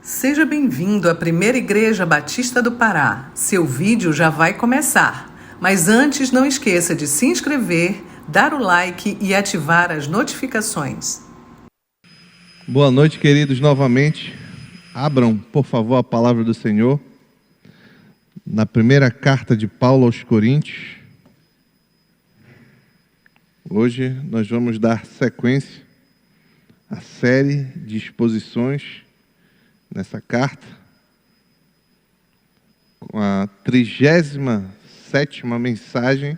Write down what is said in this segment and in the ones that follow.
Seja bem-vindo à Primeira Igreja Batista do Pará. Seu vídeo já vai começar. Mas antes, não esqueça de se inscrever, dar o like e ativar as notificações. Boa noite, queridos, novamente. Abram, por favor, a palavra do Senhor na primeira carta de Paulo aos Coríntios. Hoje nós vamos dar sequência à série de exposições nessa carta, com a 37ª mensagem,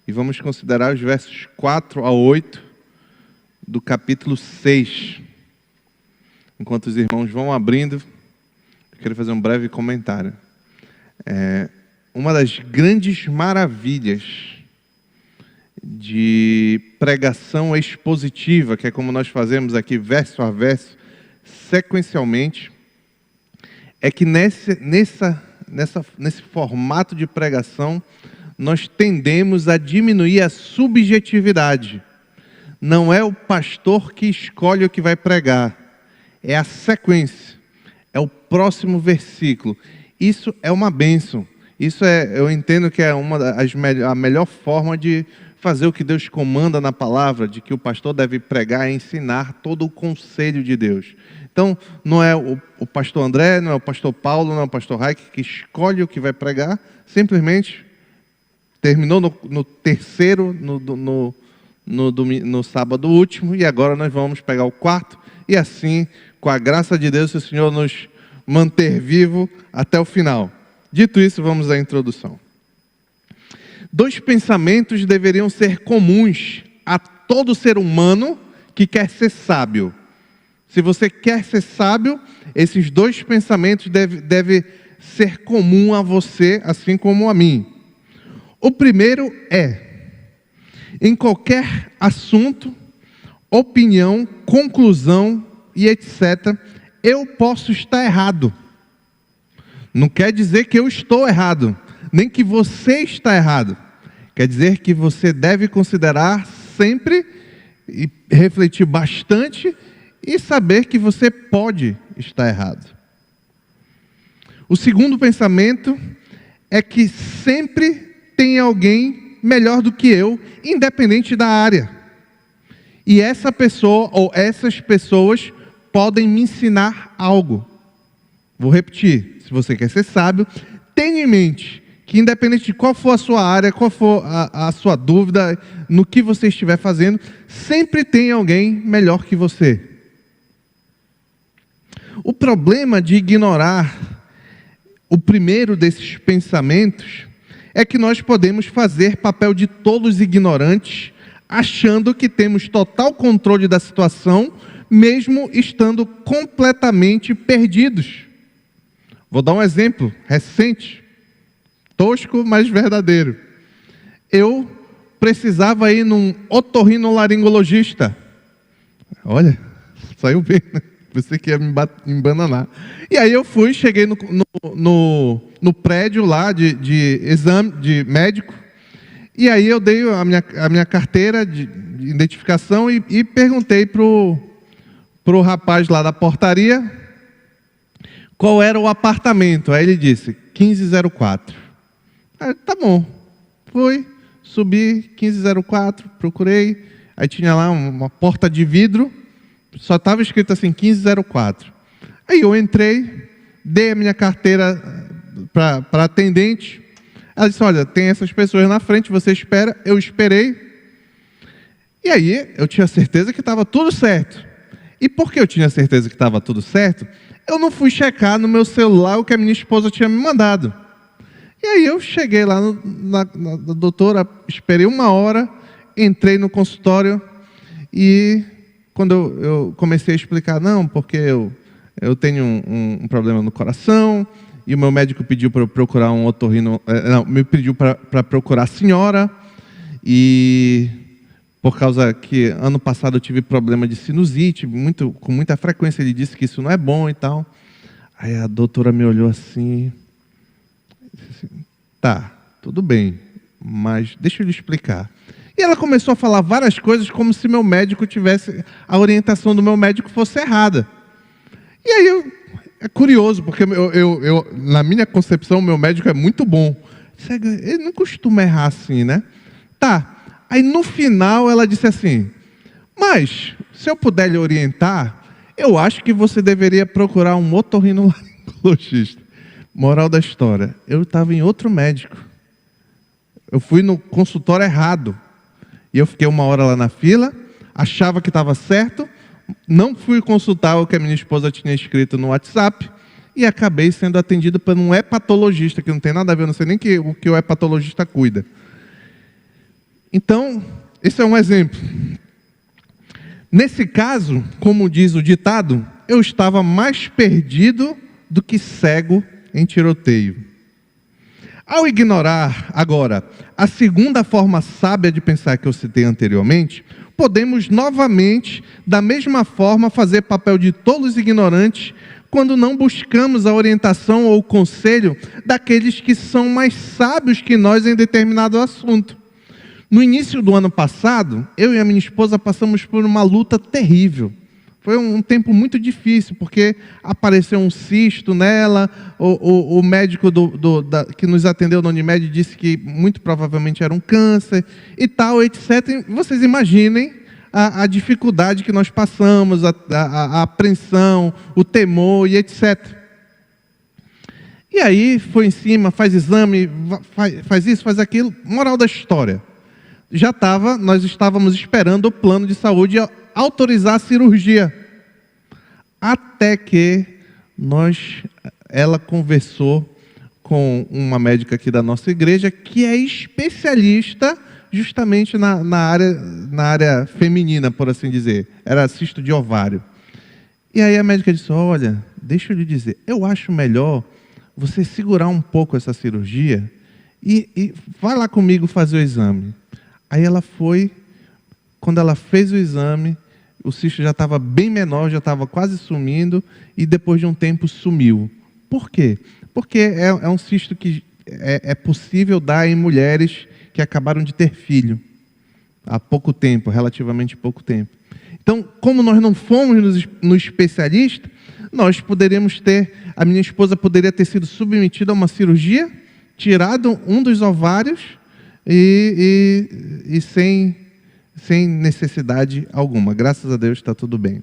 e vamos considerar os versos 4 a 8 do capítulo 6. Enquanto os irmãos vão abrindo, eu quero fazer um breve comentário. Uma das grandes maravilhas de pregação expositiva, que é como nós fazemos aqui verso a verso, sequencialmente, é que nesse formato de pregação, nós tendemos a diminuir a subjetividade. Não é o pastor que escolhe o que vai pregar, é a sequência, é o próximo versículo. Isso é uma bênção. Eu entendo que é a melhor forma de fazer o que Deus comanda na palavra, de que o pastor deve pregar e ensinar todo o conselho de Deus. Então, não é o pastor André, não é o pastor Paulo, não é o pastor Raik que escolhe o que vai pregar, simplesmente terminou no terceiro, no sábado último, e agora nós vamos pegar o quarto, e assim, com a graça de Deus, o Senhor nos manter vivo até o final. Dito isso, vamos à introdução. 2 pensamentos deveriam ser comuns a todo ser humano que quer ser sábio. Se você quer ser sábio, esses 2 pensamentos devem ser comum a você, assim como a mim. O primeiro é: em qualquer assunto, opinião, conclusão e etc., eu posso estar errado. Não quer dizer que eu estou errado, nem que você está errado. Quer dizer que você deve considerar sempre e refletir bastante e saber que você pode estar errado. O segundo pensamento é que sempre tem alguém melhor do que eu, independente da área. E essa pessoa ou essas pessoas podem me ensinar algo. Vou repetir, se você quer ser sábio, tenha em mente que independente de qual for a sua área, qual for a sua dúvida, no que você estiver fazendo, sempre tem alguém melhor que você. O problema de ignorar o primeiro desses pensamentos é que nós podemos fazer papel de tolos ignorantes, achando que temos total controle da situação, mesmo estando completamente perdidos. Vou dar um exemplo recente, tosco, mas verdadeiro. Eu precisava ir num otorrinolaringologista. Olha, saiu bem, né? Pensei que ia me embananar. E aí eu cheguei no prédio lá de exame, de médico, e aí eu dei a minha carteira de identificação e perguntei pro rapaz lá da portaria qual era o apartamento. Aí ele disse, 1504. Aí, tá bom. Fui, subi, 1504, procurei. Aí tinha lá uma porta de vidro, só estava escrito assim, 1504. Aí eu entrei, dei a minha carteira para atendente. Ela disse, olha, tem essas pessoas na frente, você espera. Eu esperei. E aí eu tinha certeza que estava tudo certo. E por que eu tinha certeza que estava tudo certo? Eu não fui checar no meu celular o que a minha esposa tinha me mandado. E aí eu cheguei lá na doutora, esperei 1 hora, entrei no consultório e quando eu comecei a explicar, não, porque eu tenho um problema no coração e o meu médico pediu para eu procurar um otorrino, me pediu para procurar a senhora, e por causa que ano passado eu tive problema de sinusite, com muita frequência, ele disse que isso não é bom e tal. Aí a doutora me olhou assim, disse assim, tá, tudo bem, mas deixa eu lhe explicar. E ela começou a falar várias coisas como se a orientação do meu médico fosse errada. E aí é curioso, porque na minha concepção, meu médico é muito bom. Ele não costuma errar assim, né? Tá. Aí no final ela disse assim: mas, se eu puder lhe orientar, eu acho que você deveria procurar um otorrinolaringologista. Moral da história, eu estava em outro médico. Eu fui no consultório errado. E eu fiquei 1 hora lá na fila, achava que estava certo, não fui consultar o que a minha esposa tinha escrito no WhatsApp e acabei sendo atendido por um hepatologista, que não tem nada a ver, eu não sei nem o que o hepatologista cuida. Então, esse é um exemplo. Nesse caso, como diz o ditado, eu estava mais perdido do que cego em tiroteio. Ao ignorar, agora, a segunda forma sábia de pensar que eu citei anteriormente, podemos novamente, da mesma forma, fazer papel de tolos ignorantes quando não buscamos a orientação ou o conselho daqueles que são mais sábios que nós em determinado assunto. No início do ano passado, eu e a minha esposa passamos por uma luta terrível. Foi um tempo muito difícil, porque apareceu um cisto nela, o médico que nos atendeu na Unimed disse que muito provavelmente era um câncer e tal, etc. E vocês imaginem a dificuldade que nós passamos, a apreensão, o temor e etc. E aí foi em cima, faz exame, faz isso, faz aquilo. Moral da história. Nós estávamos esperando o plano de saúde autorizar a cirurgia. Até que ela conversou com uma médica aqui da nossa igreja, que é especialista justamente na área feminina, por assim dizer. Era cisto de ovário. E aí a médica disse: olha, deixa eu lhe dizer, eu acho melhor você segurar um pouco essa cirurgia e vai lá comigo fazer o exame. Aí ela foi, quando ela fez o exame, o cisto já estava bem menor, já estava quase sumindo, e depois de um tempo sumiu. Por quê? Porque é um cisto que é possível dar em mulheres que acabaram de ter filho há pouco tempo, relativamente pouco tempo. Então, como nós não fomos no especialista, a minha esposa poderia ter sido submetida a uma cirurgia, tirado um dos ovários e sem necessidade alguma. Graças a Deus está tudo bem.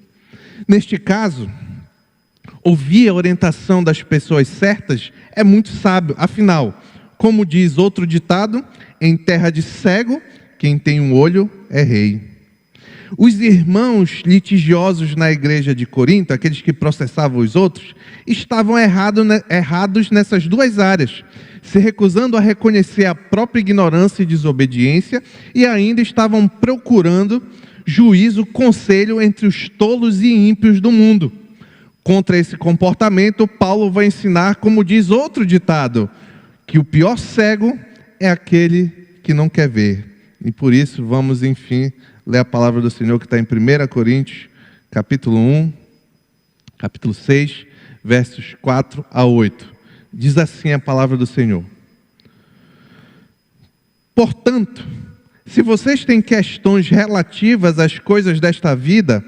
Neste caso, ouvir a orientação das pessoas certas é muito sábio. Afinal, como diz outro ditado, em terra de cego, quem tem um olho é rei. Os irmãos litigiosos na igreja de Corinto, aqueles que processavam os outros, estavam errados nessas duas áreas, se recusando a reconhecer a própria ignorância e desobediência, e ainda estavam procurando juízo, conselho entre os tolos e ímpios do mundo. Contra esse comportamento, Paulo vai ensinar, como diz outro ditado, que o pior cego é aquele que não quer ver. E por isso, vamos, enfim, ler a palavra do Senhor que está em 1 Coríntios, capítulo 1, capítulo 6, versos 4 a 8. Diz assim a palavra do Senhor: portanto, se vocês têm questões relativas às coisas desta vida,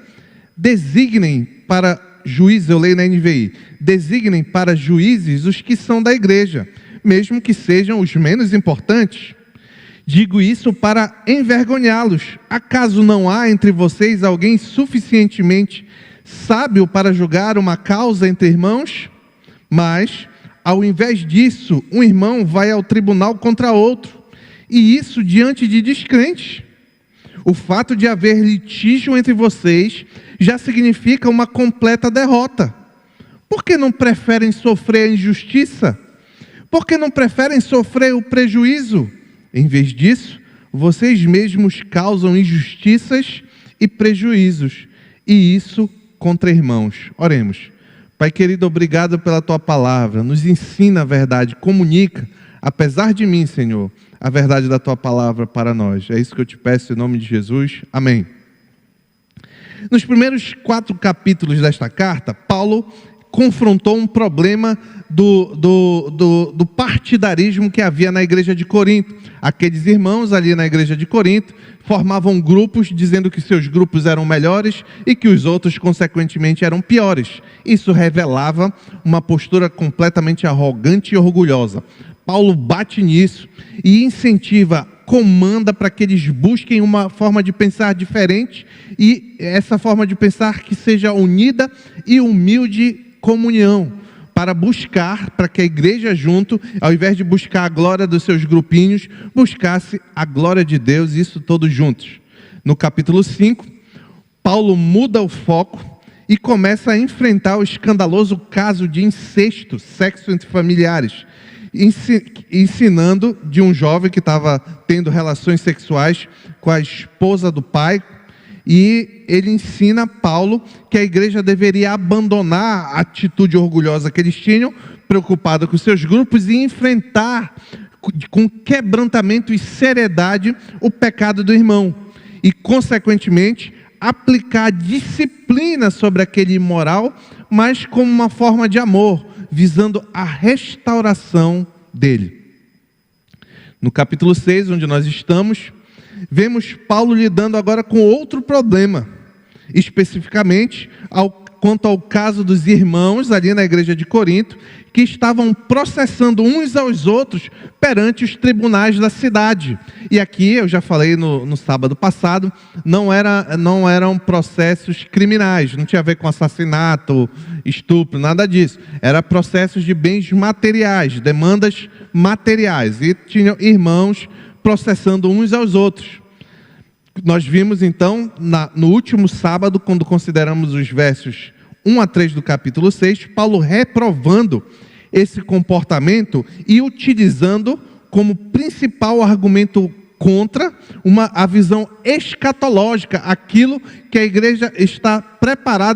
designem para juízes, eu leio na NVI, designem para juízes os que são da igreja, mesmo que sejam os menos importantes. Digo isso para envergonhá-los. Acaso não há entre vocês alguém suficientemente sábio para julgar uma causa entre irmãos? Mas, ao invés disso, um irmão vai ao tribunal contra outro, e isso diante de descrentes. O fato de haver litígio entre vocês já significa uma completa derrota. Por que não preferem sofrer a injustiça? Por que não preferem sofrer o prejuízo? Em vez disso, vocês mesmos causam injustiças e prejuízos, e isso contra irmãos. Oremos. Pai querido, obrigado pela Tua palavra. Nos ensina a verdade, comunica, apesar de mim, Senhor, a verdade da Tua palavra para nós. É isso que eu te peço em nome de Jesus. Amém. Nos primeiros 4 capítulos desta carta, Paulo confrontou um problema do partidarismo que havia na igreja de Corinto. Aqueles irmãos ali na igreja de Corinto formavam grupos dizendo que seus grupos eram melhores e que os outros, consequentemente, eram piores. Isso revelava uma postura completamente arrogante e orgulhosa. Paulo bate nisso e incentiva, comanda para que eles busquem uma forma de pensar diferente e essa forma de pensar que seja unida e humilde comunhão, para buscar, para que a igreja junto, ao invés de buscar a glória dos seus grupinhos, buscasse a glória de Deus, isso todos juntos. No capítulo 5, Paulo muda o foco e começa a enfrentar o escandaloso caso de incesto, sexo entre familiares, ensinando de um jovem que estava tendo relações sexuais com a esposa do pai, e ele ensina Paulo que a igreja deveria abandonar a atitude orgulhosa que eles tinham, preocupada com seus grupos, e enfrentar com quebrantamento e seriedade o pecado do irmão. E, consequentemente, aplicar disciplina sobre aquele imoral, mas como uma forma de amor, visando a restauração dele. No capítulo 6, onde nós estamos, vemos Paulo lidando agora com outro problema, especificamente quanto ao caso dos irmãos ali na igreja de Corinto, que estavam processando uns aos outros perante os tribunais da cidade. E aqui, eu já falei no sábado passado, não eram processos criminais, não tinha a ver com assassinato, estupro, nada disso. Era processos de bens materiais, demandas materiais. E tinham irmãos processando uns aos outros. Nós vimos então, no último sábado, quando consideramos os versos 1 a 3 do capítulo 6, Paulo reprovando esse comportamento e utilizando como principal argumento contra a visão escatológica, aquilo que a igreja está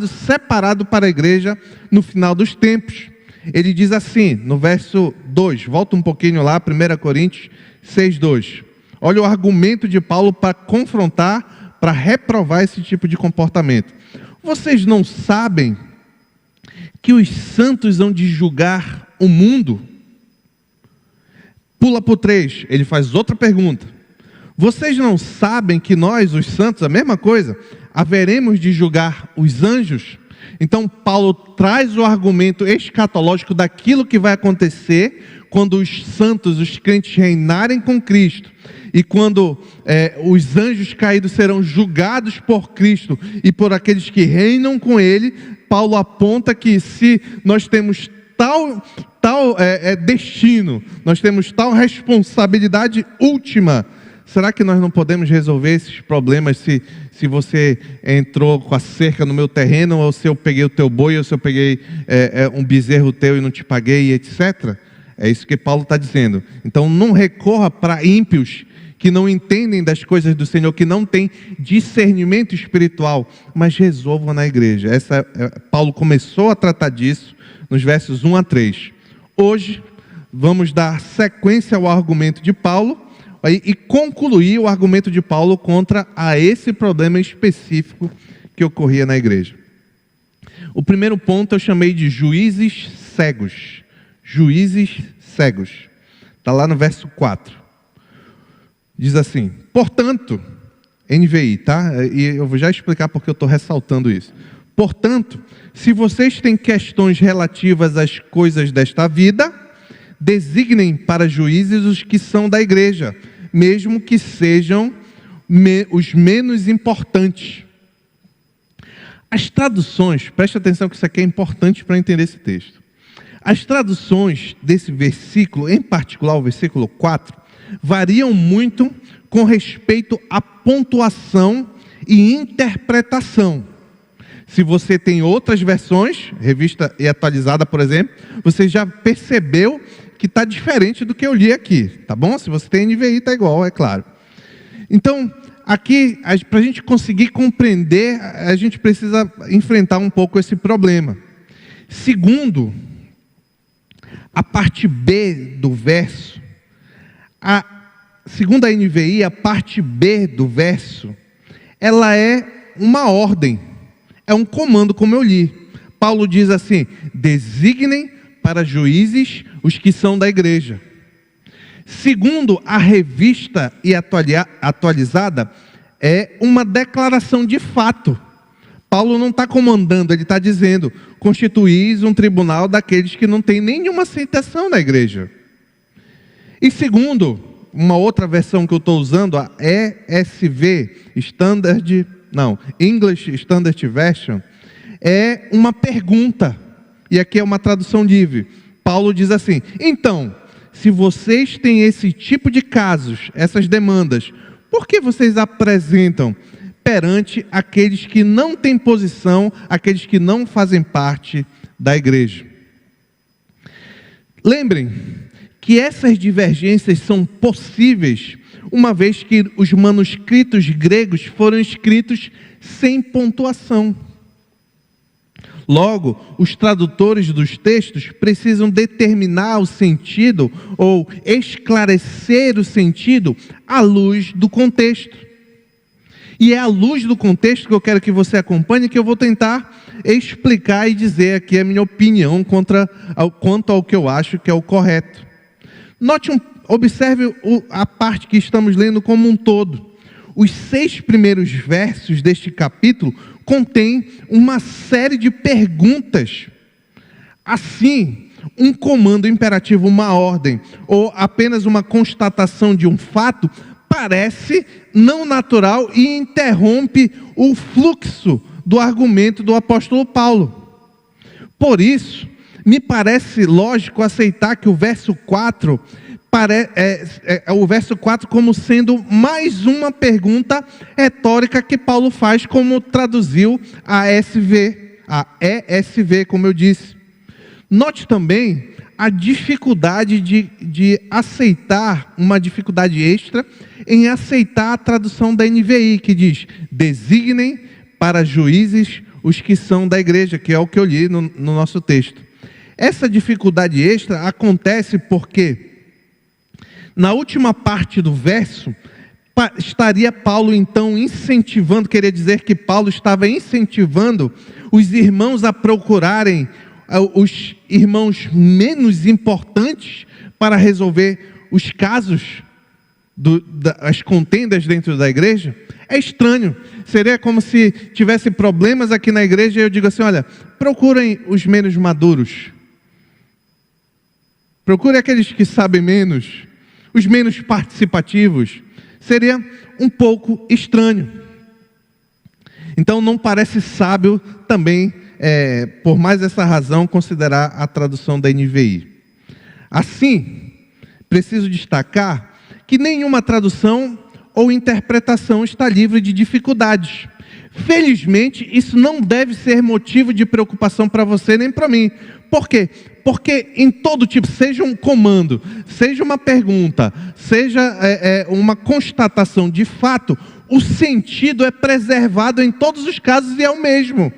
separado para a igreja no final dos tempos. Ele diz assim, no verso 2, volta um pouquinho lá, 1 Coríntios 6:2. Olha o argumento de Paulo para confrontar, para reprovar esse tipo de comportamento. Vocês não sabem que os santos hão de julgar o mundo? Pula para o 3, ele faz outra pergunta. Vocês não sabem que nós, os santos, a mesma coisa, haveremos de julgar os anjos? Então Paulo traz o argumento escatológico daquilo que vai acontecer quando os santos, os crentes reinarem com Cristo, e quando os anjos caídos serão julgados por Cristo e por aqueles que reinam com Ele. Paulo aponta que se nós temos tal destino, nós temos tal responsabilidade última, será que nós não podemos resolver esses problemas se você entrou com a cerca no meu terreno, ou se eu peguei o teu boi, ou se eu peguei um bezerro teu e não te paguei, etc.? É isso que Paulo está dizendo. Então não recorra para ímpios que não entendem das coisas do Senhor, que não têm discernimento espiritual, mas resolvam na igreja. Paulo começou a tratar disso nos versos 1 a 3. Hoje vamos dar sequência ao argumento de Paulo e concluir o argumento de Paulo contra esse problema específico que ocorria na igreja. O primeiro ponto eu chamei de juízes cegos. Juízes cegos. Está lá no verso 4. Diz assim, portanto, NVI, tá? E eu vou já explicar porque eu estou ressaltando isso. Portanto, se vocês têm questões relativas às coisas desta vida, designem para juízes os que são da igreja, mesmo que sejam os menos importantes. As traduções, preste atenção que isso aqui é importante para entender esse texto. As traduções desse versículo, em particular o versículo 4, variam muito com respeito à pontuação e interpretação. Se você tem outras versões, revista e atualizada, por exemplo, você já percebeu que está diferente do que eu li aqui, tá bom? Se você tem NVI, está igual, é claro. Então, aqui, para a gente conseguir compreender, a gente precisa enfrentar um pouco esse problema. Segundo, a parte B do verso, segundo a NVI, a parte B do verso, ela é uma ordem, é um comando, como eu li. Paulo diz assim: designem para juízes os que são da igreja. Segundo a revista e atualizada, é uma declaração de fato. Paulo não está comandando, ele está dizendo: constituís um tribunal daqueles que não têm nenhuma aceitação na igreja. E segundo, uma outra versão que eu estou usando, a English Standard Version, é uma pergunta. E aqui é uma tradução livre. Paulo diz assim: então, se vocês têm esse tipo de casos, essas demandas, por que vocês apresentam perante aqueles que não têm posição, aqueles que não fazem parte da igreja? Lembrem que essas divergências são possíveis, uma vez que os manuscritos gregos foram escritos sem pontuação. Logo, os tradutores dos textos precisam determinar o sentido ou esclarecer o sentido à luz do contexto. E é à luz do contexto que eu quero que você acompanhe, que eu vou tentar explicar e dizer aqui a minha opinião quanto ao que eu acho que é o correto. Observe a parte que estamos lendo como um todo. Os 6 primeiros versos deste capítulo contêm uma série de perguntas. Assim, um comando imperativo, uma ordem, ou apenas uma constatação de um fato, parece não natural e interrompe o fluxo do argumento do apóstolo Paulo. Por isso, me parece lógico aceitar que o verso 4 o verso 4 como sendo mais uma pergunta retórica que Paulo faz, como traduziu a ESV, como eu disse. Note também a dificuldade de aceitar, uma dificuldade extra em aceitar a tradução da NVI, que diz: designem para juízes os que são da igreja, que é o que eu li no nosso texto. Essa dificuldade extra acontece porque na última parte do verso, estaria Paulo então incentivando, queria dizer que Paulo estava incentivando os irmãos a procurarem os irmãos menos importantes para resolver os casos, as contendas dentro da igreja? É estranho. Seria como se tivesse problemas aqui na igreja e eu digo assim: olha, procurem os menos maduros. Procure aqueles que sabem menos, os menos participativos. Seria um pouco estranho. Então não parece sábio também, por mais essa razão, considerar a tradução da NVI. Assim, preciso destacar que nenhuma tradução ou interpretação está livre de dificuldades. Felizmente, isso não deve ser motivo de preocupação para você nem para mim. Por quê? Porque em todo tipo, seja um comando, seja uma pergunta, seja uma constatação de fato, o sentido é preservado em todos os casos e é o mesmo.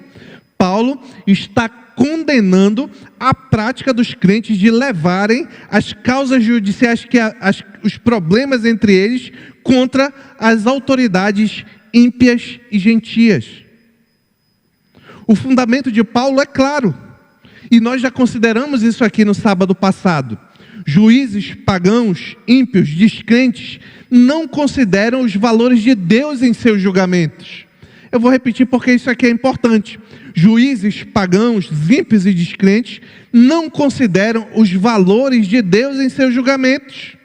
Paulo está condenando a prática dos crentes de levarem as causas judiciais, os problemas entre eles, contra as autoridades ímpias e gentias. O fundamento de Paulo é claro. E nós já consideramos isso aqui no sábado passado. Juízes pagãos, ímpios, descrentes, não consideram os valores de Deus em seus julgamentos. Eu vou repetir porque isso aqui é importante. Juízes pagãos, ímpios e descrentes, não consideram os valores de Deus em seus julgamentos.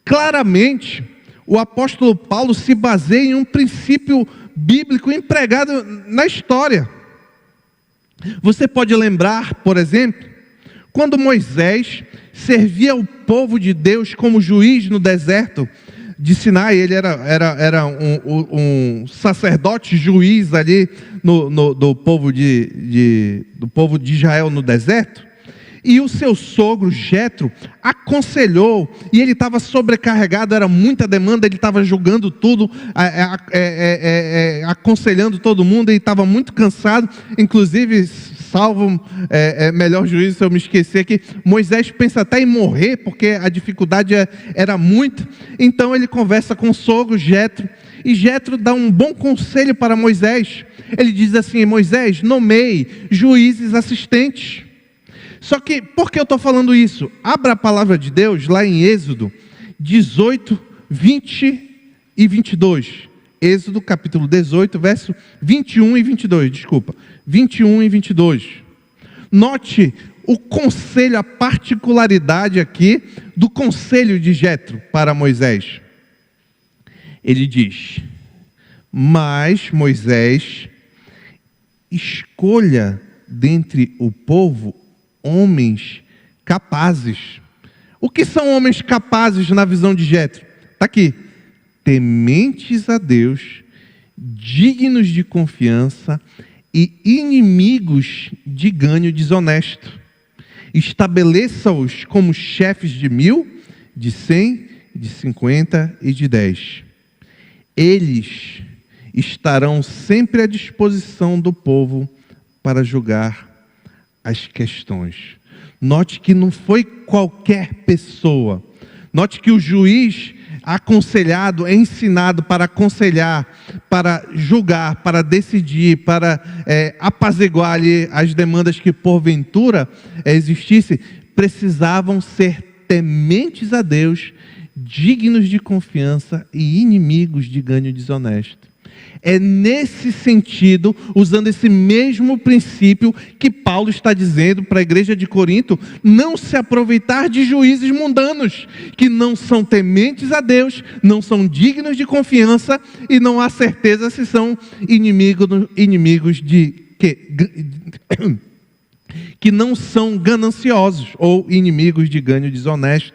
Claramente, o apóstolo Paulo se baseia em um princípio bíblico empregado na história. Você pode lembrar, por exemplo, quando Moisés servia o povo de Deus como juiz no deserto de Sinai. Ele era um sacerdote juiz ali do povo de Israel no deserto. E o seu sogro, Jetro, aconselhou, e ele estava sobrecarregado, era muita demanda, ele estava julgando tudo, aconselhando todo mundo, e estava muito cansado, inclusive, melhor juízo se eu me esquecer, que Moisés pensa até em morrer, porque a dificuldade era muita. Então ele conversa com o sogro, Jetro, E Jetro dá um bom conselho para Moisés. Ele diz assim: Moisés, nomeie juízes assistentes. Só que, por que eu estou falando isso? Abra a palavra de Deus lá em Êxodo 18, 20 e 22. Êxodo capítulo 18, verso 21 e 22, desculpa. 21 e 22. Note o conselho, a particularidade aqui do conselho de Jetro para Moisés. Ele diz: mas Moisés, escolha dentre o povo homens capazes. O que são homens capazes na visão de Jetro? Está aqui: tementes a Deus, dignos de confiança e inimigos de ganho desonesto. Estabeleça-os como chefes de 1.000, de 100, de 50 e de 10. Eles estarão sempre à disposição do povo para julgar as questões. Note que não foi qualquer pessoa. Note que o juiz aconselhado, é ensinado para aconselhar, para julgar, para decidir, para apaziguar ali as demandas que porventura existissem, precisavam ser tementes a Deus, dignos de confiança e inimigos de ganho desonesto. É nesse sentido, usando esse mesmo princípio, que Paulo está dizendo para a igreja de Corinto não se aproveitar de juízes mundanos, que não são tementes a Deus, não são dignos de confiança e não há certeza se são inimigos que não são gananciosos ou inimigos de ganho desonesto.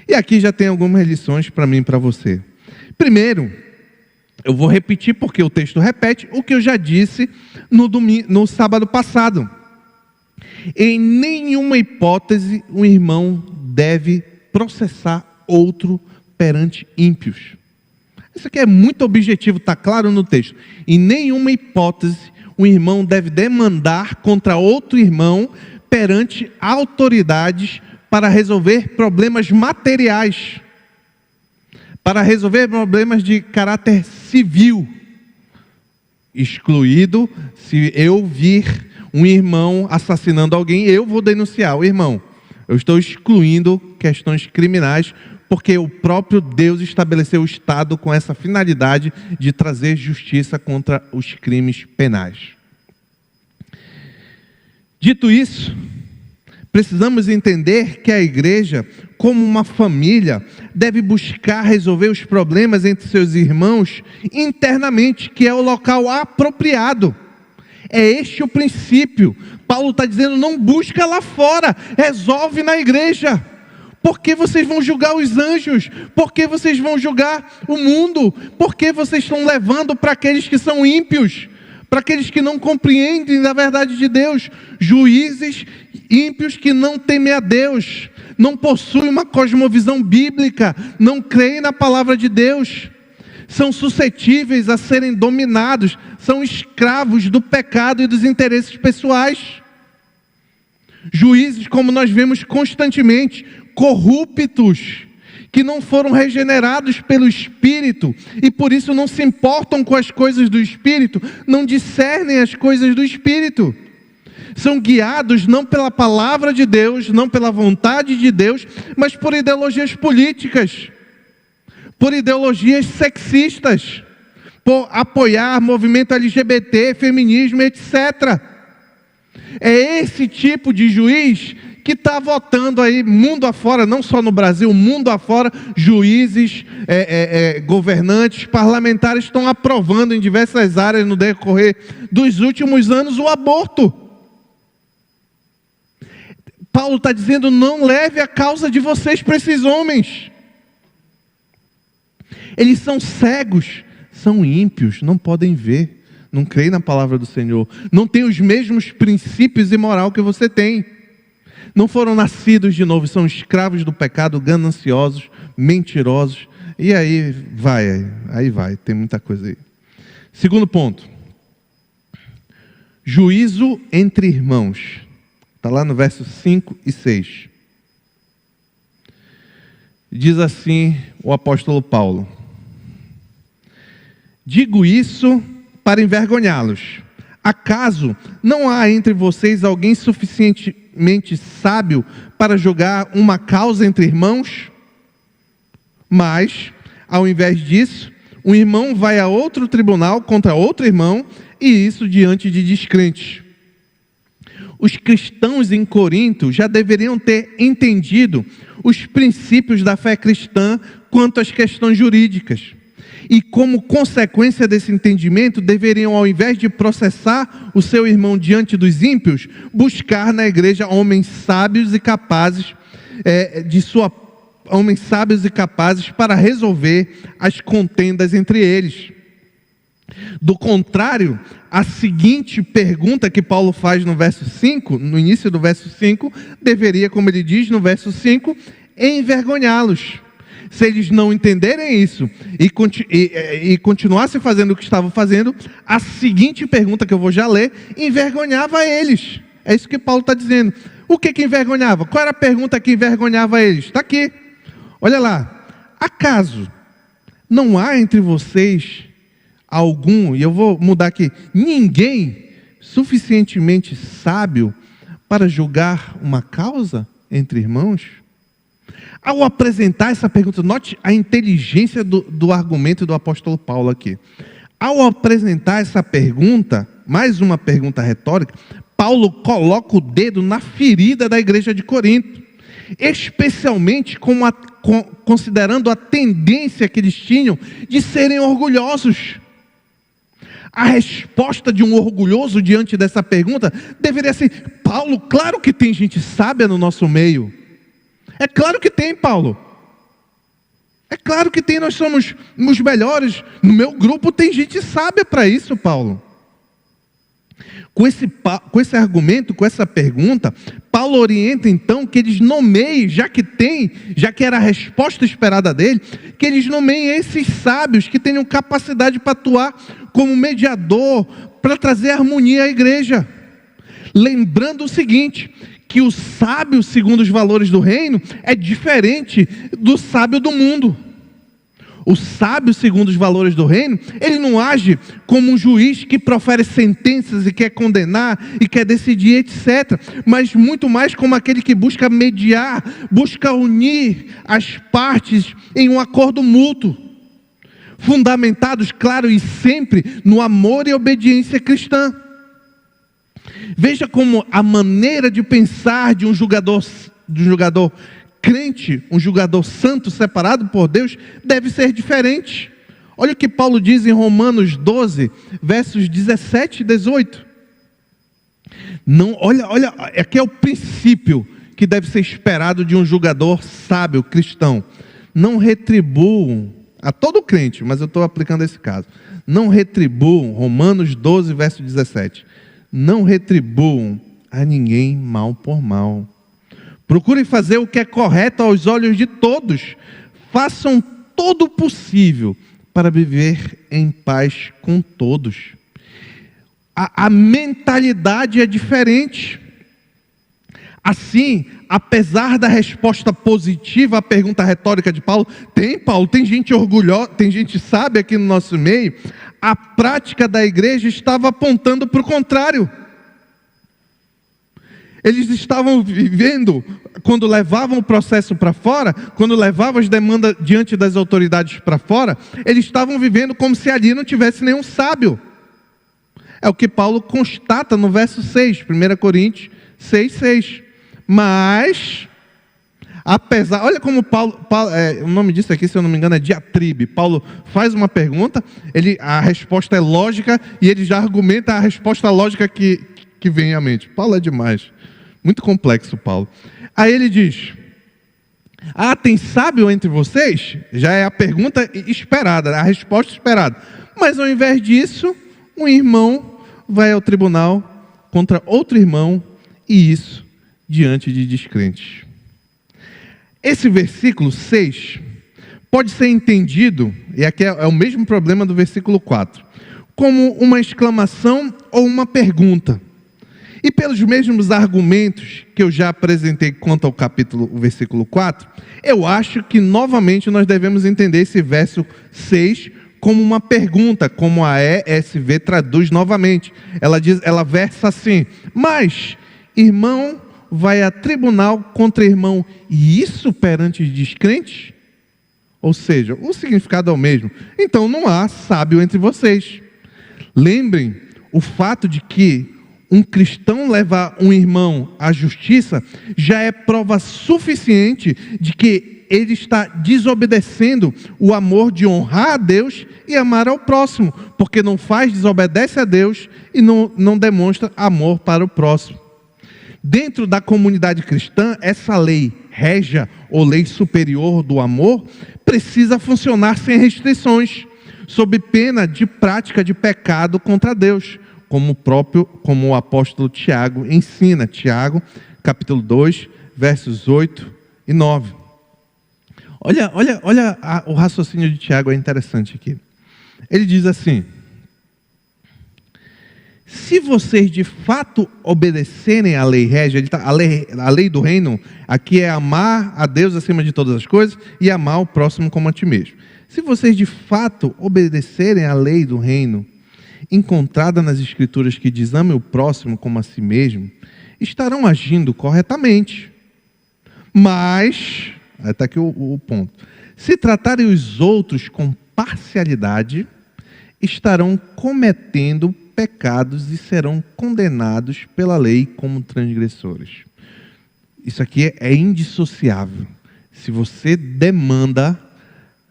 E aqui já tem algumas lições para mim e para você. Primeiro, eu vou repetir porque o texto repete o que eu já disse no sábado passado. Em nenhuma hipótese um irmão deve processar outro perante ímpios. Isso aqui é muito objetivo, está claro no texto. Em nenhuma hipótese um irmão deve demandar contra outro irmão perante autoridades para resolver problemas materiais, para resolver problemas de caráter civil, excluído se eu vir um irmão assassinando alguém, eu vou denunciar o irmão. Eu estou excluindo questões criminais, porque o próprio Deus estabeleceu o Estado com essa finalidade de trazer justiça contra os crimes penais. Dito isso, precisamos entender que a igreja, como uma família, deve buscar resolver os problemas entre seus irmãos internamente, que é o local apropriado. É este o princípio. Paulo está dizendo, não busca lá fora, resolve na igreja. Por que vocês vão julgar os anjos? Por que vocês vão julgar o mundo? Por que vocês estão levando para aqueles que são ímpios? Para aqueles que não compreendem da verdade de Deus? Juízes ímpios que não temem a Deus, não possuem uma cosmovisão bíblica, não creem na palavra de Deus, são suscetíveis a serem dominados, são escravos do pecado e dos interesses pessoais. Juízes, como nós vemos constantemente, corruptos, que não foram regenerados pelo Espírito e por isso não se importam com as coisas do Espírito, não discernem as coisas do Espírito. São guiados não pela palavra de Deus, não pela vontade de Deus, mas por ideologias políticas, por ideologias sexistas, por apoiar movimento LGBT, feminismo, etc. É esse tipo de juiz que está votando aí, mundo afora, não só no Brasil, mundo afora, juízes, governantes, parlamentares estão aprovando em diversas áreas no decorrer dos últimos anos o aborto. Paulo está dizendo, não leve a causa de vocês para esses homens. Eles são cegos, são ímpios, não podem ver, não creem na palavra do Senhor, não têm os mesmos princípios e moral que você tem. Não foram nascidos de novo, são escravos do pecado, gananciosos, mentirosos. E aí vai, tem muita coisa aí. Segundo ponto. Juízo entre irmãos. Está lá no verso 5 e 6. Diz assim o apóstolo Paulo: Digo isso para envergonhá-los. Acaso não há entre vocês alguém suficientemente sábio para julgar uma causa entre irmãos? Mas, ao invés disso, um irmão vai a outro tribunal contra outro irmão, e isso diante de descrentes. Os cristãos em Corinto já deveriam ter entendido os princípios da fé cristã quanto às questões jurídicas. E como consequência desse entendimento, deveriam, ao invés de processar o seu irmão diante dos ímpios, buscar na igreja homens sábios e capazes para resolver as contendas entre eles. Do contrário, a seguinte pergunta que Paulo faz no verso 5, no início do verso 5, deveria, como ele diz no verso 5, envergonhá-los. Se eles não entenderem isso e continuassem fazendo o que estavam fazendo, a seguinte pergunta que eu vou já ler, envergonhava eles. É isso que Paulo está dizendo. O que envergonhava? Qual era a pergunta que envergonhava eles? Está aqui. Olha lá. Acaso não há entre vocês algum, e eu vou mudar aqui, ninguém suficientemente sábio para julgar uma causa entre irmãos? Ao apresentar essa pergunta, note a inteligência do argumento do apóstolo Paulo aqui. Ao apresentar essa pergunta, mais uma pergunta retórica, Paulo coloca o dedo na ferida da igreja de Corinto, especialmente considerando a tendência que eles tinham de serem orgulhosos. A resposta de um orgulhoso diante dessa pergunta deveria ser: Paulo, claro que tem gente sábia no nosso meio. É claro que tem, Paulo. É claro que tem, nós somos os melhores. No meu grupo tem gente sábia para isso, Paulo. Com esse argumento, com essa pergunta, Paulo orienta então que eles nomeiem, já que era a resposta esperada dele, que eles nomeiem esses sábios que tenham capacidade para atuar como mediador, para trazer harmonia à igreja. Lembrando o seguinte, que o sábio segundo os valores do reino é diferente do sábio do mundo. O sábio segundo os valores do reino, ele não age como um juiz que profere sentenças e quer condenar e quer decidir, etc. Mas muito mais como aquele que busca mediar, busca unir as partes em um acordo mútuo, fundamentados, claro, e sempre no amor e obediência cristã. Veja como a maneira de pensar de um julgador crente, um julgador santo, separado por Deus, deve ser diferente. Olha o que Paulo diz em Romanos 12, versos 17 e 18. Olha, aqui é o princípio que deve ser esperado de um julgador sábio, cristão. Não retribuam, a todo crente, mas eu estou aplicando esse caso. Não retribuam, Romanos 12, verso 17. Não retribuam a ninguém mal por mal. Procurem fazer o que é correto aos olhos de todos. Façam todo o possível para viver em paz com todos. A mentalidade é diferente. Assim, apesar da resposta positiva à pergunta retórica de Paulo, tem gente orgulhosa, tem gente sábia aqui no nosso meio, a prática da igreja estava apontando para o contrário. Eles estavam vivendo, quando levavam o processo para fora, quando levavam as demandas diante das autoridades para fora, eles estavam vivendo como se ali não tivesse nenhum sábio. É o que Paulo constata no verso 6, 1 Coríntios 6. Mas, apesar, olha como Paulo o nome disso aqui, se eu não me engano, é diatribe. Paulo faz uma pergunta, a resposta é lógica, e ele já argumenta a resposta lógica que vem à mente. Paulo é demais. Muito complexo, Paulo. Aí ele diz: tem sábio entre vocês? Já é a pergunta esperada, a resposta esperada. Mas ao invés disso, um irmão vai ao tribunal contra outro irmão, e isso diante de descrentes. Esse versículo 6 pode ser entendido, e aqui é o mesmo problema do versículo 4, como uma exclamação ou uma pergunta. E pelos mesmos argumentos que eu já apresentei quanto ao o versículo 4, eu acho que novamente nós devemos entender esse verso 6 como uma pergunta, como a ESV traduz novamente. Ela versa assim: mas irmão vai a tribunal contra irmão, e isso perante os descrentes? Ou seja, o significado é o mesmo. Então não há sábio entre vocês. Lembrem o fato de que um cristão levar um irmão à justiça já é prova suficiente de que ele está desobedecendo o amor de honrar a Deus e amar ao próximo, porque não faz, desobedece a Deus e não demonstra amor para o próximo. Dentro da comunidade cristã, essa lei régia ou lei superior do amor precisa funcionar sem restrições, sob pena de prática de pecado contra Deus, como o apóstolo Tiago ensina. Tiago, capítulo 2, versos 8 e 9. Olha o raciocínio de Tiago, é interessante aqui. Ele diz assim: se vocês de fato obedecerem à lei régia, a lei do reino aqui é amar a Deus acima de todas as coisas e amar o próximo como a ti mesmo. Se vocês de fato obedecerem à lei do reino, encontrada nas Escrituras, que diz ame o próximo como a si mesmo, estarão agindo corretamente. Mas, está aqui o ponto: se tratarem os outros com parcialidade, estarão cometendo pecados e serão condenados pela lei como transgressores. Isso aqui é indissociável. Se você demanda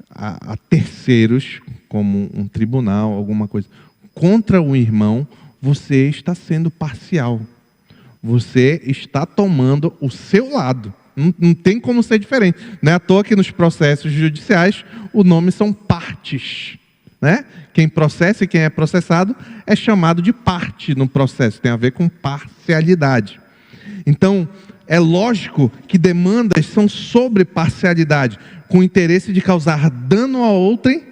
a terceiros, como um tribunal, alguma coisa, contra o irmão, você está sendo parcial. Você está tomando o seu lado. Não tem como ser diferente. Não é à toa que nos processos judiciais o nome são partes, né? Quem processa e quem é processado é chamado de parte no processo. Tem a ver com parcialidade. Então, é lógico que demandas são sobre parcialidade, com o interesse de causar dano a outrem,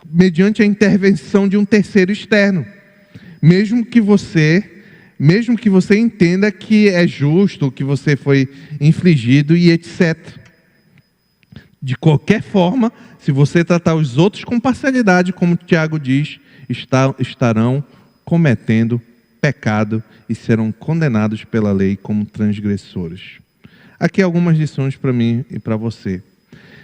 mediante a intervenção de um terceiro externo. Mesmo que você entenda que é justo, que você foi infligido e etc. De qualquer forma, se você tratar os outros com parcialidade, como Tiago diz, estarão cometendo pecado e serão condenados pela lei como transgressores. Aqui algumas lições para mim e para você.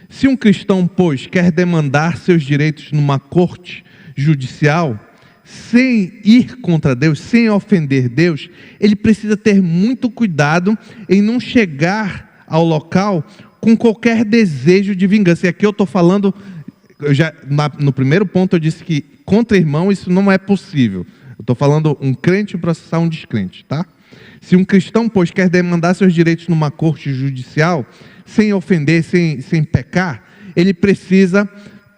Se um cristão, pois, quer demandar seus direitos numa corte judicial, sem ir contra Deus, sem ofender Deus, ele precisa ter muito cuidado em não chegar ao local com qualquer desejo de vingança. E aqui eu estou falando, no primeiro ponto eu disse que contra irmão isso não é possível. Eu estou falando um crente processar um descrente, tá? Se um cristão, pois, quer demandar seus direitos numa corte judicial, sem ofender, sem pecar, ele precisa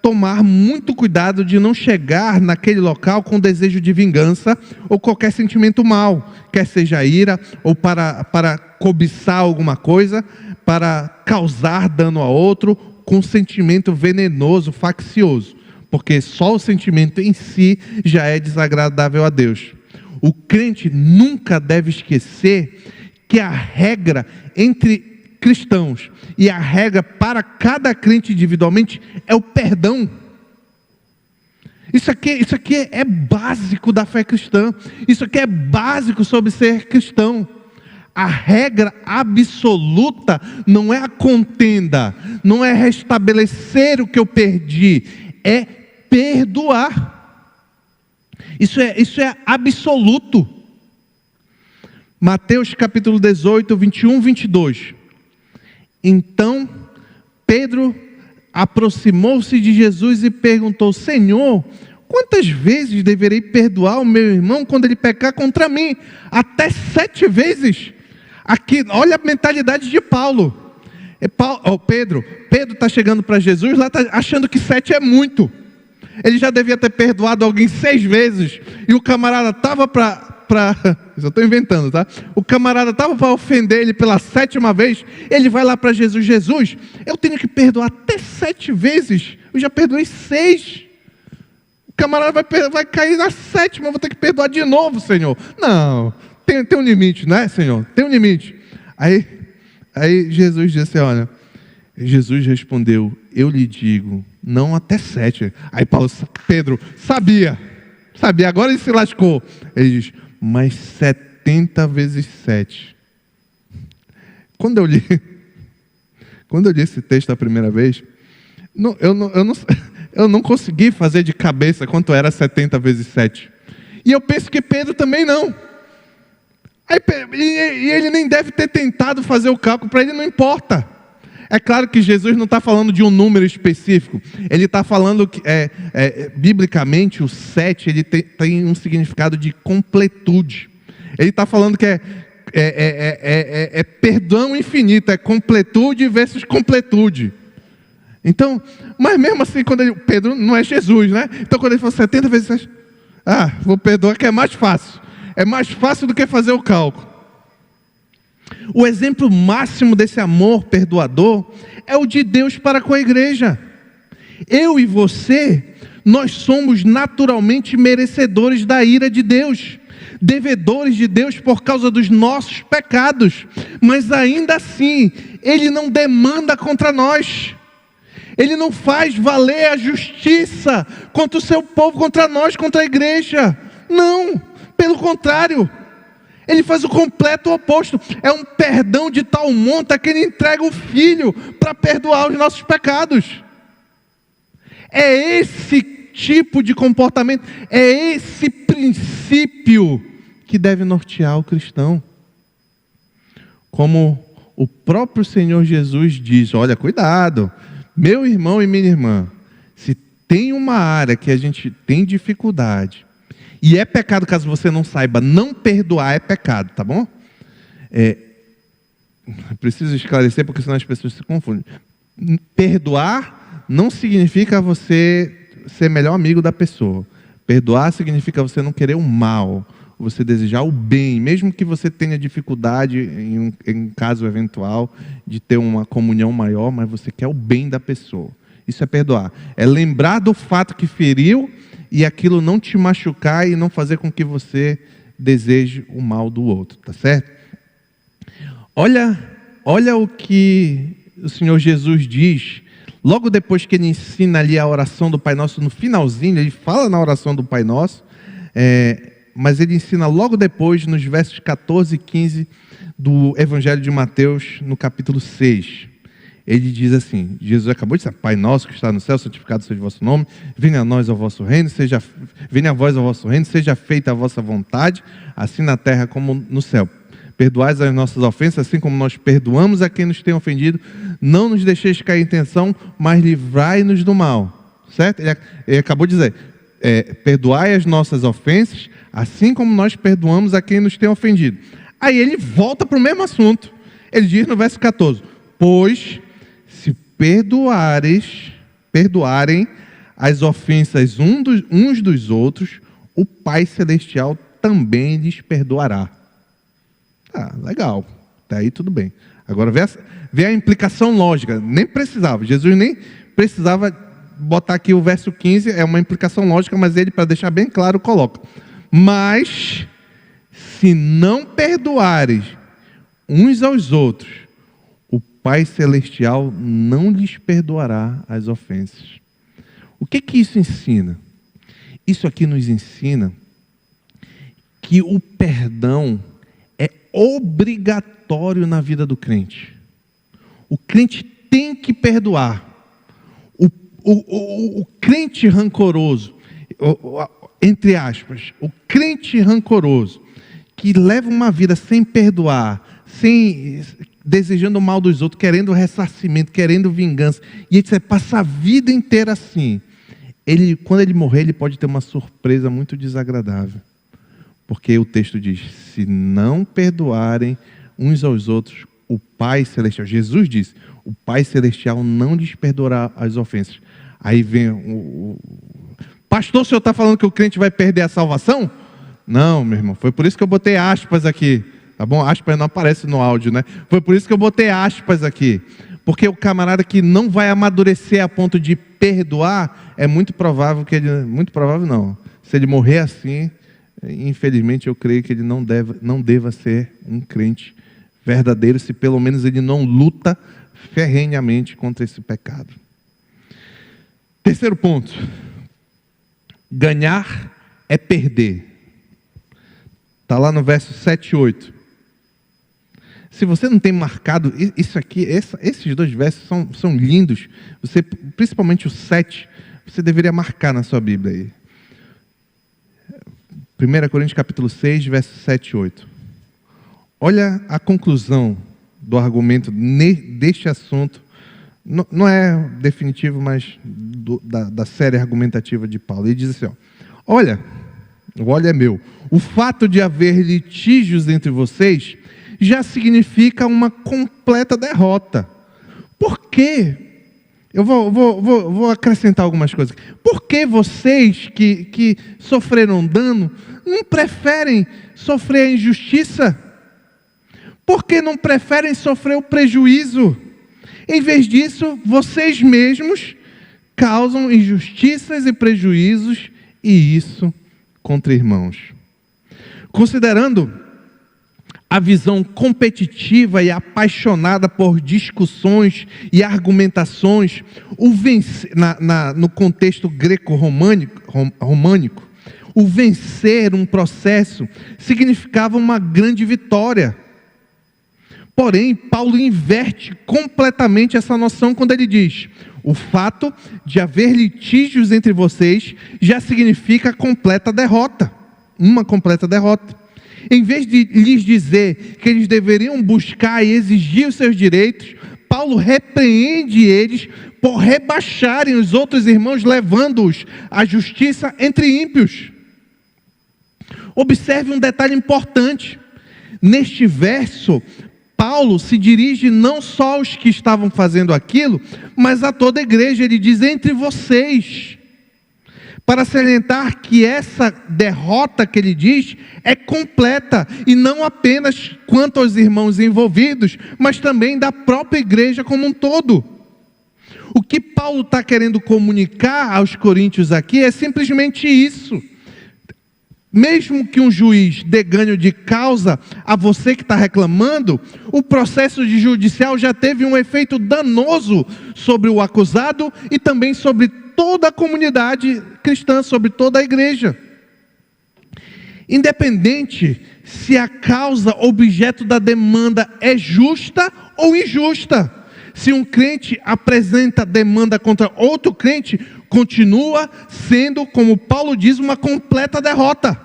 tomar muito cuidado de não chegar naquele local com desejo de vingança ou qualquer sentimento mau, quer seja ira ou para cobiçar alguma coisa, para causar dano a outro, com sentimento venenoso, faccioso, porque só o sentimento em si já é desagradável a Deus. O crente nunca deve esquecer que a regra entre cristãos e a regra para cada crente individualmente é o perdão. Isso aqui é básico da fé cristã. Isso aqui é básico sobre ser cristão. A regra absoluta não é a contenda, não é restabelecer o que eu perdi, é perdoar. Isso é absoluto. Mateus capítulo 18, 21, 22. Então, Pedro aproximou-se de Jesus e perguntou: Senhor, quantas vezes deverei perdoar o meu irmão quando ele pecar contra mim? Até 7 vezes? Aqui, olha a mentalidade de Paulo. Pedro está chegando para Jesus, lá está achando que 7 é muito. Ele já devia ter perdoado alguém 6 vezes, e o camarada estava eu estou inventando, tá? O camarada estava para ofender ele pela 7ª vez. Ele vai lá para Jesus: Jesus, eu tenho que perdoar até 7 vezes. Eu já perdoei 6. O camarada vai cair na 7ª, eu vou ter que perdoar de novo, Senhor. Não, tem um limite, não é, Senhor? Tem um limite. Aí Jesus disse: olha, Jesus respondeu: eu lhe digo, não até 7. Aí Pedro, sabia, agora ele se lascou. Ele diz, mas 70 vezes 7. Quando eu li esse texto a primeira vez, eu não consegui fazer de cabeça quanto era 70 vezes 7. E eu penso que Pedro também não. E ele nem deve ter tentado fazer o cálculo, para ele não importa. É claro que Jesus não está falando de um número específico. Ele está falando que, biblicamente, o 7 ele tem um significado de completude. Ele está falando que é perdão infinito, é completude versus completude. Então, mas mesmo assim, Pedro não é Jesus, né? Então quando ele falou 70 vezes 7, vou perdoar que é mais fácil. É mais fácil do que fazer o cálculo. O exemplo máximo desse amor perdoador é o de Deus para com a igreja. Eu e você, nós somos naturalmente merecedores da ira de Deus, devedores de Deus por causa dos nossos pecados, mas ainda assim, Ele não demanda contra nós. Ele não faz valer a justiça contra o seu povo, contra nós, contra a igreja. Não, pelo contrário. Ele faz o completo oposto. É um perdão de tal monta que ele entrega o Filho para perdoar os nossos pecados. É esse tipo de comportamento, é esse princípio que deve nortear o cristão. Como o próprio Senhor Jesus diz, olha, cuidado, meu irmão e minha irmã, se tem uma área que a gente tem dificuldade, e é pecado, caso você não saiba, não perdoar é pecado, tá bom? Preciso esclarecer, porque senão as pessoas se confundem. Perdoar não significa você ser melhor amigo da pessoa. Perdoar significa você não querer o mal, você desejar o bem, mesmo que você tenha dificuldade, em caso eventual, de ter uma comunhão maior, mas você quer o bem da pessoa. Isso é perdoar. É lembrar do fato que feriu, e aquilo não te machucar e não fazer com que você deseje o mal do outro, tá certo? Olha o que o Senhor Jesus diz, logo depois que ele ensina ali a oração do Pai Nosso, no finalzinho, ele fala na oração do Pai Nosso, mas ele ensina logo depois, nos versos 14 e 15 do Evangelho de Mateus, no capítulo 6. Ele diz assim, Jesus acabou de dizer, Pai nosso que está no céu, santificado seja o vosso nome, venha a nós ao vosso reino, venha a vós ao vosso reino, seja feita a vossa vontade, assim na terra como no céu. Perdoais as nossas ofensas, assim como nós perdoamos a quem nos tem ofendido, não nos deixeis cair em tentação, mas livrai-nos do mal. Certo? Ele acabou de dizer, perdoai as nossas ofensas, assim como nós perdoamos a quem nos tem ofendido. Aí ele volta para o mesmo assunto. Ele diz no verso 14, pois se perdoarem as ofensas uns dos outros, o Pai Celestial também lhes perdoará. Legal, até aí tudo bem. Agora vê a implicação lógica, Jesus nem precisava botar aqui o verso 15, é uma implicação lógica, mas ele, para deixar bem claro, coloca, mas se não perdoares uns aos outros, o Pai Celestial não lhes perdoará as ofensas. O que isso ensina? Isso aqui nos ensina que o perdão é obrigatório na vida do crente. O crente tem que perdoar. O crente rancoroso, entre aspas, o crente rancoroso, que leva uma vida sem perdoar, desejando o mal dos outros, querendo ressarcimento, querendo vingança, e ele passa a vida inteira assim. Quando ele morrer, ele pode ter uma surpresa muito desagradável. Porque o texto diz, se não perdoarem uns aos outros, o Pai Celestial, Jesus disse, o Pai Celestial não lhes perdoará as ofensas. Aí vem pastor, o senhor está falando que o crente vai perder a salvação? Não, meu irmão, foi por isso que eu botei aspas aqui. Tá bom? Aspas não aparece no áudio, né? Foi por isso que eu botei aspas aqui. Porque o camarada que não vai amadurecer a ponto de perdoar, é muito provável que ele... Muito provável não. Se ele morrer assim, infelizmente eu creio que ele não deva ser um crente verdadeiro, se pelo menos ele não luta ferrenhamente contra esse pecado. Terceiro ponto. Ganhar é perder. Está lá no verso 7 e 8. Se você não tem marcado, isso aqui, esses dois versos são lindos. Você, principalmente o 7, você deveria marcar na sua Bíblia aí. 1 Coríntios capítulo 6, versos 7 e 8. Olha a conclusão do argumento deste assunto. Não é definitivo, mas da série argumentativa de Paulo. Ele diz assim, olha, o olho é meu. O fato de haver litígios entre vocês já significa uma completa derrota. Por quê? Eu vou acrescentar algumas coisas. Por que vocês que sofreram dano não preferem sofrer a injustiça? Por que não preferem sofrer o prejuízo? Em vez disso, vocês mesmos causam injustiças e prejuízos, e isso contra irmãos. Considerando a visão competitiva e apaixonada por discussões e argumentações, no contexto greco-românico, o vencer um processo significava uma grande vitória. Porém, Paulo inverte completamente essa noção quando ele diz: o fato de haver litígios entre vocês já significa completa derrota, uma completa derrota. Em vez de lhes dizer que eles deveriam buscar e exigir os seus direitos, Paulo repreende eles por rebaixarem os outros irmãos, levando-os à justiça entre ímpios. Observe um detalhe importante. Neste verso, Paulo se dirige não só aos que estavam fazendo aquilo, mas a toda a igreja. Ele diz: entre vocês, para salientar que essa derrota que ele diz é completa, e não apenas quanto aos irmãos envolvidos, mas também da própria igreja como um todo. O que Paulo está querendo comunicar aos coríntios aqui é simplesmente isso. Mesmo que um juiz dê ganho de causa a você que está reclamando, o processo judicial já teve um efeito danoso sobre o acusado e também sobre toda a comunidade cristã, sobre toda a igreja. Independente se a causa objeto da demanda é justa ou injusta, se um crente apresenta demanda contra outro crente, continua sendo, como Paulo diz, uma completa derrota.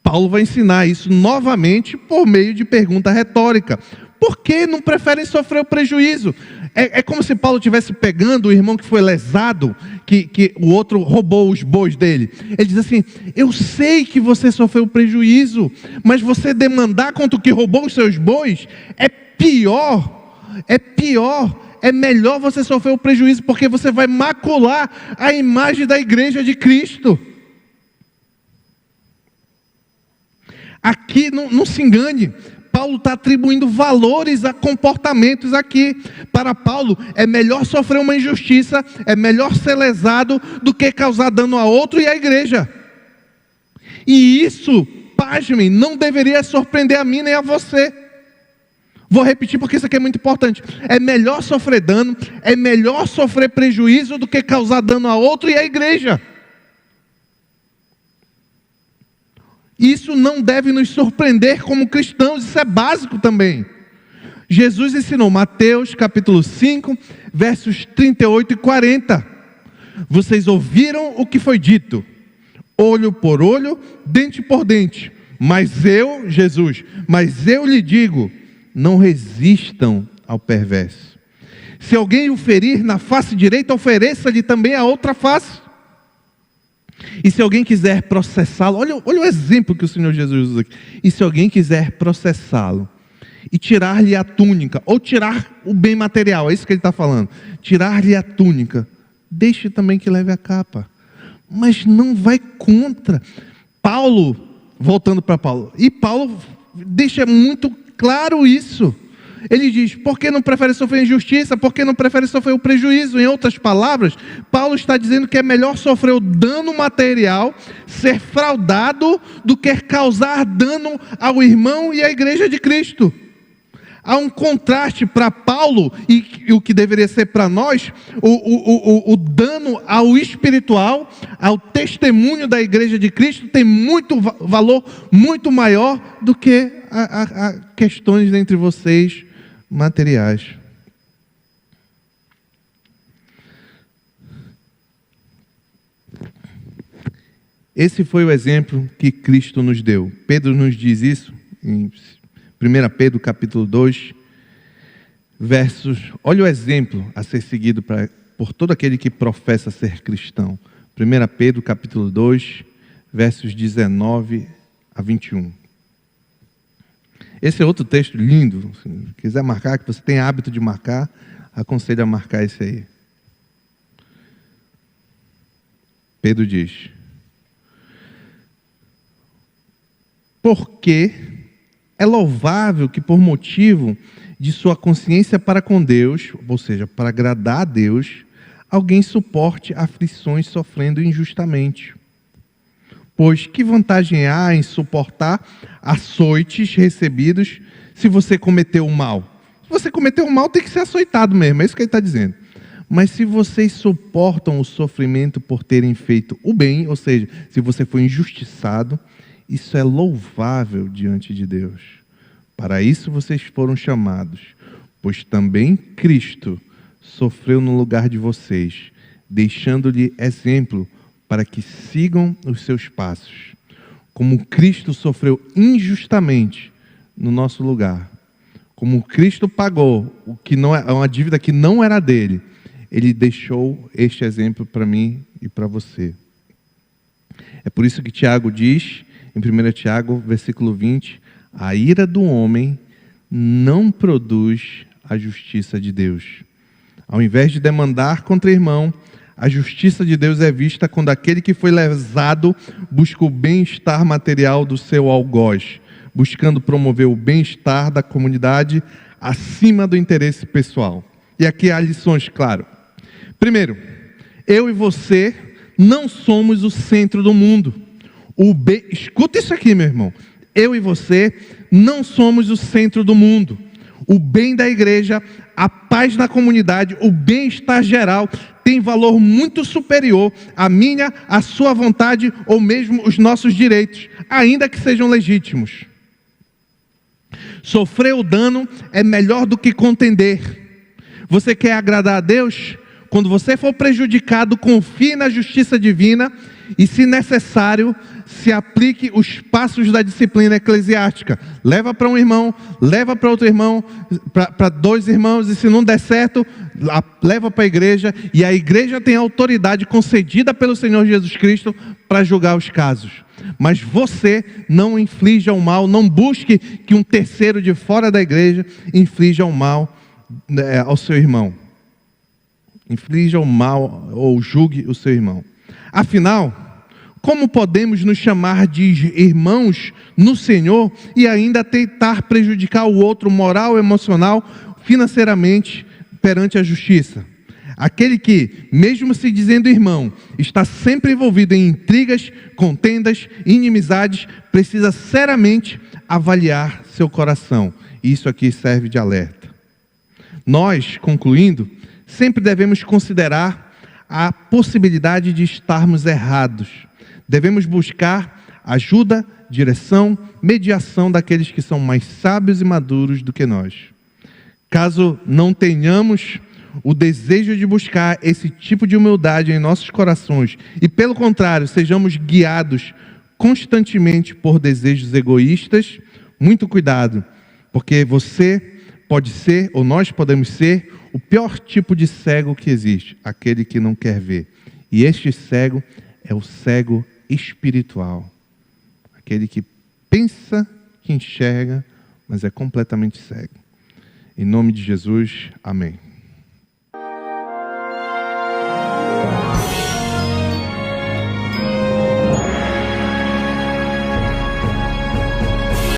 Paulo vai ensinar isso novamente por meio de pergunta retórica. Por que não preferem sofrer o prejuízo? É como se Paulo estivesse pegando o irmão que foi lesado, que o outro roubou os bois dele. Ele diz assim: eu sei que você sofreu o prejuízo, mas você demandar contra o que roubou os seus bois é pior. É melhor você sofrer o prejuízo, porque você vai macular a imagem da igreja de Cristo. Aqui, não se engane, Paulo está atribuindo valores a comportamentos aqui. Para Paulo, é melhor sofrer uma injustiça, é melhor ser lesado do que causar dano a outro e à igreja. E isso, pasmem, não deveria surpreender a mim nem a você. Vou repetir porque isso aqui é muito importante. É melhor sofrer dano, é melhor sofrer prejuízo do que causar dano a outro e à igreja. Isso não deve nos surpreender como cristãos, isso é básico também. Jesus ensinou, Mateus capítulo 5, versos 38 e 40. Vocês ouviram o que foi dito: olho por olho, dente por dente. Mas eu lhe digo, não resistam ao perverso. Se alguém o ferir na face direita, ofereça-lhe também a outra face. E se alguém quiser processá-lo, olha o exemplo que o Senhor Jesus usa aqui. E se alguém quiser processá-lo e tirar-lhe a túnica, ou tirar o bem material, é isso que ele está falando, tirar-lhe a túnica, deixe também que leve a capa. Mas não vai contra. Paulo, voltando para Paulo, e Paulo deixa muito claro isso. Ele diz: por que não prefere sofrer injustiça? Por que não prefere sofrer o prejuízo? Em outras palavras, Paulo está dizendo que é melhor sofrer o dano material, ser fraudado, do que causar dano ao irmão e à igreja de Cristo. Há um contraste para Paulo e o que deveria ser para nós, o dano ao espiritual, ao testemunho da igreja de Cristo tem muito valor, muito maior do que a questões entre vocês materiais. Esse foi o exemplo que Cristo nos deu. Pedro nos diz isso em 1 Pedro capítulo 2, versos... Olha o exemplo a ser seguido por todo aquele que professa ser cristão. 1 Pedro capítulo 2, versos 19 a 21. Esse é outro texto lindo. Se quiser marcar, que você tem hábito de marcar, aconselho a marcar esse aí. Pedro diz: porque é louvável que por motivo de sua consciência para com Deus, ou seja, para agradar a Deus, alguém suporte aflições sofrendo injustamente. Pois que vantagem há em suportar açoites recebidos se você cometeu o mal? Se você cometeu o mal, tem que ser açoitado mesmo, é isso que ele está dizendo. Mas se vocês suportam o sofrimento por terem feito o bem, ou seja, se você foi injustiçado, isso é louvável diante de Deus. Para isso vocês foram chamados, pois também Cristo sofreu no lugar de vocês, deixando-lhe exemplo para que sigam os seus passos. Como Cristo sofreu injustamente no nosso lugar, como Cristo pagou o que não é uma dívida que não era dele, ele deixou este exemplo para mim e para você. É por isso que Tiago diz, em 1 Tiago, versículo 20, a ira do homem não produz a justiça de Deus. Ao invés de demandar contra o irmão, a justiça de Deus é vista quando aquele que foi lesado busca o bem-estar material do seu algoz, buscando promover o bem-estar da comunidade acima do interesse pessoal. E aqui há lições, claro. Primeiro, eu e você não somos o centro do mundo. Escuta isso aqui, meu irmão. Eu e você não somos o centro do mundo. O bem da igreja, a paz na comunidade, o bem-estar geral tem valor muito superior à minha, à sua vontade ou mesmo os nossos direitos, ainda que sejam legítimos. Sofrer o dano é melhor do que contender. Você quer agradar a Deus? Quando você for prejudicado, confie na justiça divina e, se necessário, se aplique os passos da disciplina eclesiástica. Leva para um irmão, leva para outro irmão, para dois irmãos, e se não der certo, leva para a igreja. E a igreja tem autoridade concedida pelo Senhor Jesus Cristo para julgar os casos. Mas você não inflija o mal, não busque que um terceiro de fora da igreja inflija o mal ao seu irmão. Inflija o mal ou julgue o seu irmão. Afinal, como podemos nos chamar de irmãos no Senhor e ainda tentar prejudicar o outro moral, emocional, financeiramente perante a justiça? Aquele que, mesmo se dizendo irmão, está sempre envolvido em intrigas, contendas, inimizades, precisa seriamente avaliar seu coração. Isso aqui serve de alerta. Nós, concluindo, sempre devemos considerar a possibilidade de estarmos errados. Devemos buscar ajuda, direção, mediação daqueles que são mais sábios e maduros do que nós. Caso não tenhamos o desejo de buscar esse tipo de humildade em nossos corações e, pelo contrário, sejamos guiados constantemente por desejos egoístas, muito cuidado, porque você pode ser, ou nós podemos ser, o pior tipo de cego que existe, aquele que não quer ver. E este cego é o cego espiritual. Aquele que pensa que enxerga, mas é completamente cego. Em nome de Jesus, amém.